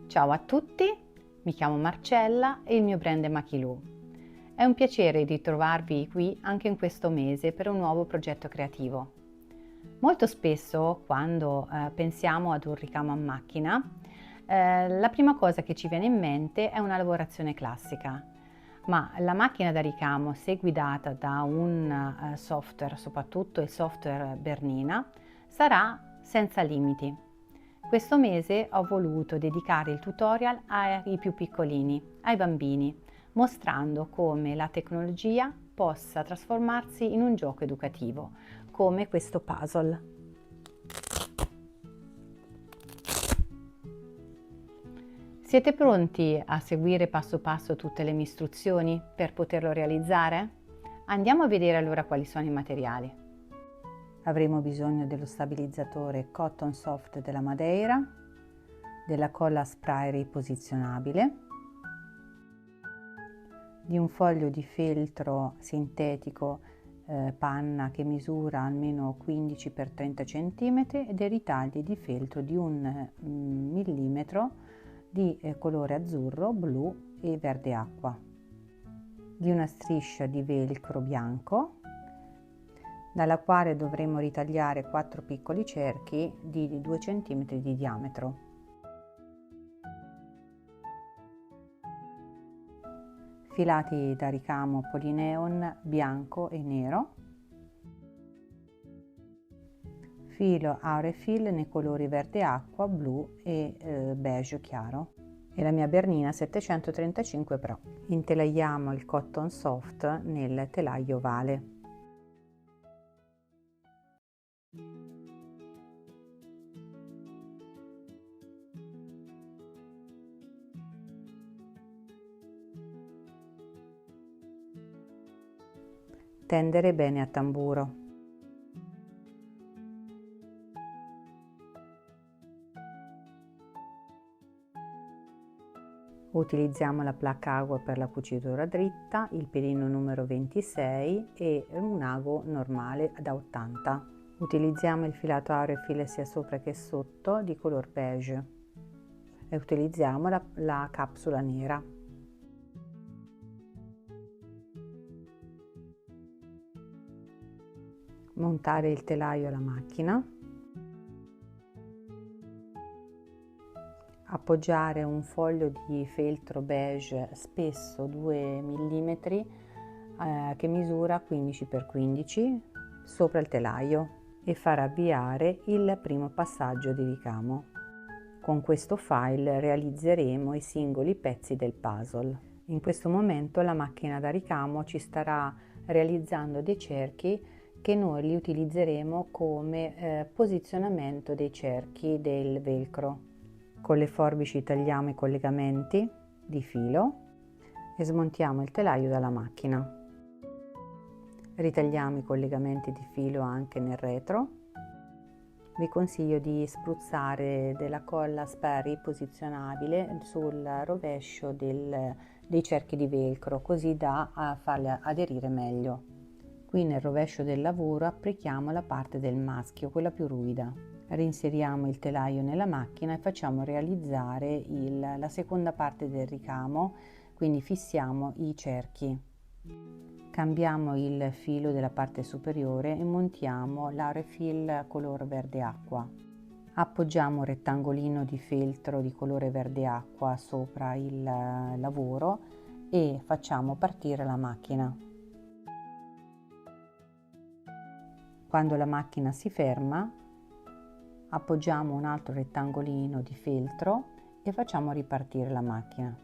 Ciao a tutti, mi chiamo Marcella e il mio brand è Machilu. È un piacere ritrovarvi qui anche in questo mese per un nuovo progetto creativo. Molto spesso quando pensiamo ad un ricamo a macchina, la prima cosa che ci viene in mente è una lavorazione classica, ma la macchina da ricamo, se guidata da un software, soprattutto il software Bernina, sarà senza limiti. Questo mese ho voluto dedicare il tutorial ai più piccolini, ai bambini, mostrando come la tecnologia possa trasformarsi in un gioco educativo, come questo puzzle. Siete pronti a seguire passo passo tutte le mie istruzioni per poterlo realizzare? Andiamo a vedere allora quali sono i materiali. Avremo bisogno dello stabilizzatore Cotton Soft della Madeira, della colla spray riposizionabile, di un foglio di feltro sintetico panna che misura almeno 15 x 30 cm e dei ritagli di feltro di 1 millimetro di colore azzurro, blu e verde acqua, di una striscia di velcro bianco dalla quale dovremo ritagliare 4 piccoli cerchi di 2 cm di diametro. Filati da ricamo polineon bianco e nero, filo Aurefil nei colori verde acqua, blu e beige chiaro e la mia Bernina 735 Pro. Intelaiamo il cotton soft nel telaio ovale. Tendere bene a tamburo. Utilizziamo la placca agua per la cucitura dritta, il pelino numero 26 e un ago normale da 80. Utilizziamo il filato Aurefil sia sopra che sotto di color beige e utilizziamo la capsula nera. Montare il telaio alla macchina. Appoggiare un foglio di feltro beige spesso 2 mm che misura 15 x 15 sopra il telaio e far avviare il primo passaggio di ricamo. Con questo file realizzeremo i singoli pezzi del puzzle. In questo momento la macchina da ricamo ci starà realizzando dei cerchi che noi li utilizzeremo come posizionamento dei cerchi del velcro. Con le forbici tagliamo i collegamenti di filo e smontiamo il telaio dalla macchina. Ritagliamo i collegamenti di filo anche nel retro. Vi consiglio di spruzzare della colla spray posizionabile sul rovescio dei cerchi di velcro, così da farli aderire meglio. Qui nel rovescio del lavoro applichiamo la parte del maschio, quella più ruvida. Reinseriamo il telaio nella macchina e facciamo realizzare la seconda parte del ricamo, quindi fissiamo i cerchi. Cambiamo il filo della parte superiore e montiamo l'Aurefil color verde acqua. Appoggiamo un rettangolino di feltro di colore verde acqua sopra il lavoro e facciamo partire la macchina. Quando la macchina si ferma, appoggiamo un altro rettangolino di feltro e facciamo ripartire la macchina.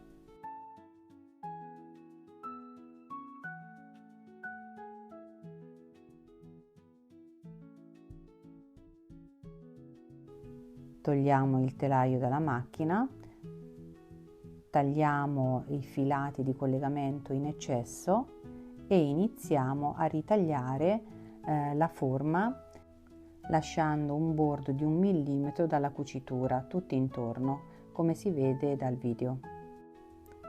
Togliamo il telaio dalla macchina, tagliamo i filati di collegamento in eccesso e iniziamo a ritagliare la forma lasciando un bordo di 1 millimetro dalla cucitura tutto intorno, come si vede dal video.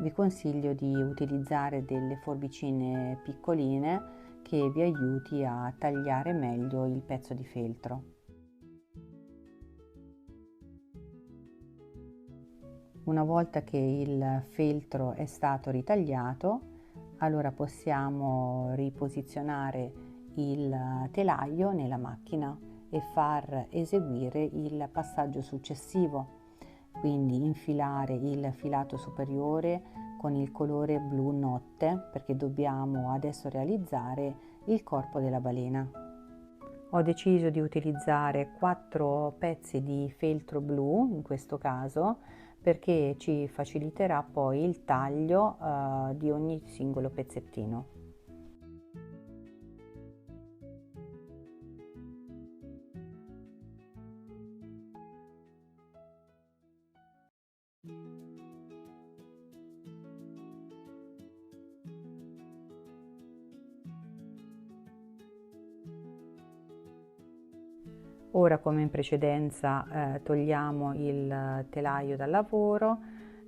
Vi consiglio di utilizzare delle forbicine piccoline che vi aiuti a tagliare meglio il pezzo di feltro. Una volta che il feltro è stato ritagliato, allora possiamo riposizionare il telaio nella macchina e far eseguire il passaggio successivo, quindi infilare il filato superiore con il colore blu notte, perché dobbiamo adesso realizzare il corpo della balena. Ho deciso di utilizzare 4 pezzi di feltro blu in questo caso, perché ci faciliterà poi il taglio di ogni singolo pezzettino. Ora, come in precedenza, togliamo il telaio dal lavoro,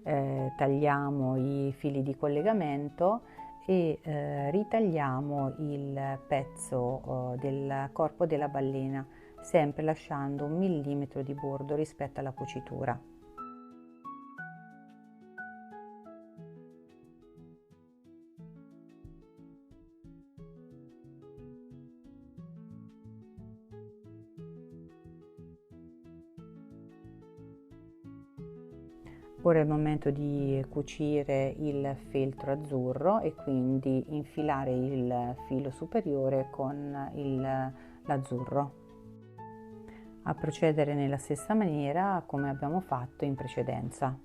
tagliamo i fili di collegamento e ritagliamo il pezzo del corpo della balena, sempre lasciando 1 millimetro di bordo rispetto alla cucitura. Ora è il momento di cucire il feltro azzurro e quindi infilare il filo superiore con l'azzurro. A procedere nella stessa maniera come abbiamo fatto in precedenza.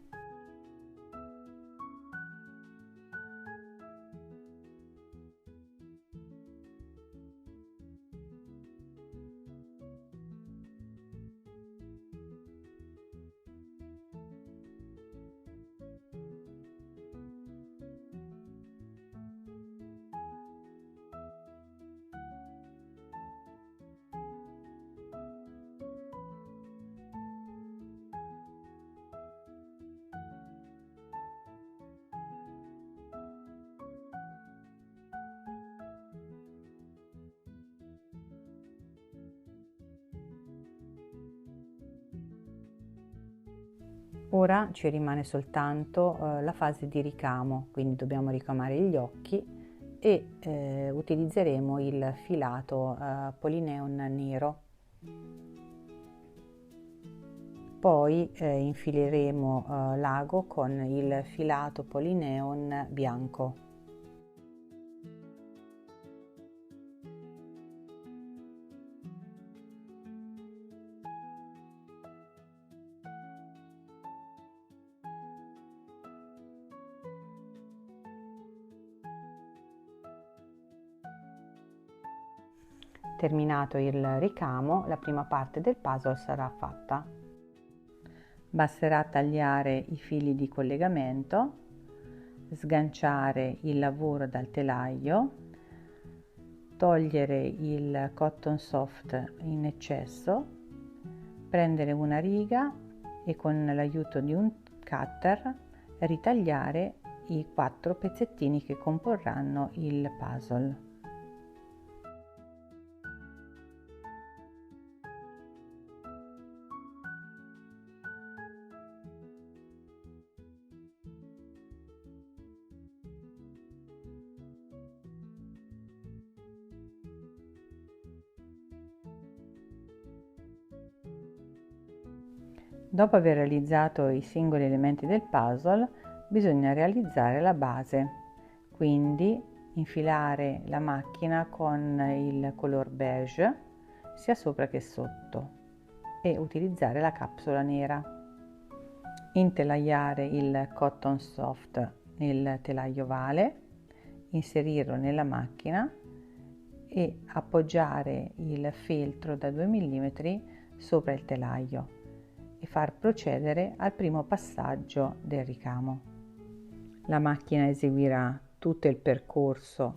Ora ci rimane soltanto la fase di ricamo, quindi dobbiamo ricamare gli occhi e utilizzeremo il filato Polyneon nero. Poi infileremo l'ago con il filato Polyneon bianco. Terminato il ricamo, la prima parte del puzzle sarà fatta. Basterà tagliare i fili di collegamento, sganciare il lavoro dal telaio, togliere il cotton soft in eccesso, prendere una riga e con l'aiuto di un cutter ritagliare i 4 pezzettini che comporranno il puzzle. Dopo aver realizzato i singoli elementi del puzzle, bisogna realizzare la base, quindi infilare la macchina con il color beige sia sopra che sotto e utilizzare la capsula nera. Intelaiare il cotton soft nel telaio ovale, inserirlo nella macchina e appoggiare il feltro da 2 mm sopra il telaio e far procedere al primo passaggio del ricamo. La macchina eseguirà tutto il percorso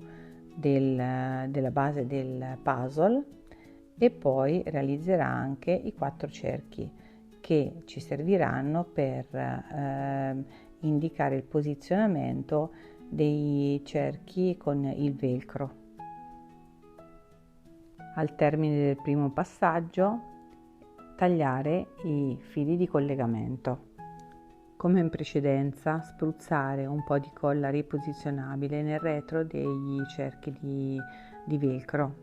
della base del puzzle e poi realizzerà anche i 4 cerchi che ci serviranno per indicare il posizionamento dei cerchi con il velcro. Al termine del primo passaggio tagliare i fili di collegamento. Come in precedenza, spruzzare un po' di colla riposizionabile nel retro dei cerchi di velcro.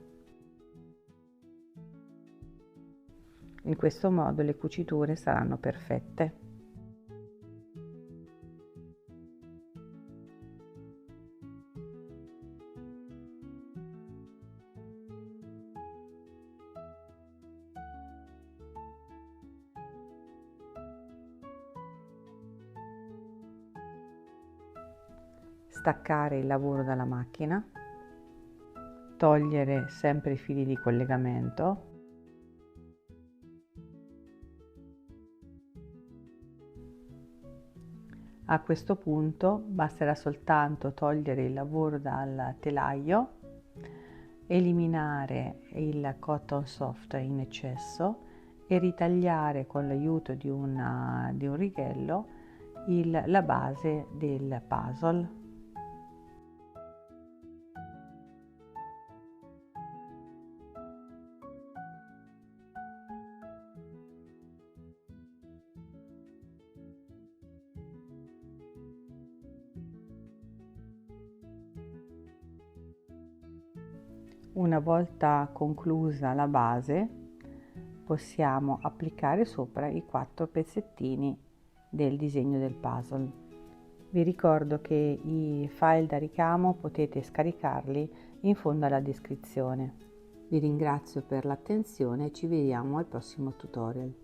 In questo modo le cuciture saranno perfette. Staccare il lavoro dalla macchina, togliere sempre i fili di collegamento, a questo punto basterà soltanto togliere il lavoro dal telaio, eliminare il cotton soft in eccesso e ritagliare con l'aiuto di un righello la base del puzzle. Una volta conclusa la base, possiamo applicare sopra i 4 pezzettini del disegno del puzzle. Vi ricordo che i file da ricamo potete scaricarli in fondo alla descrizione. Vi ringrazio per l'attenzione e ci vediamo al prossimo tutorial.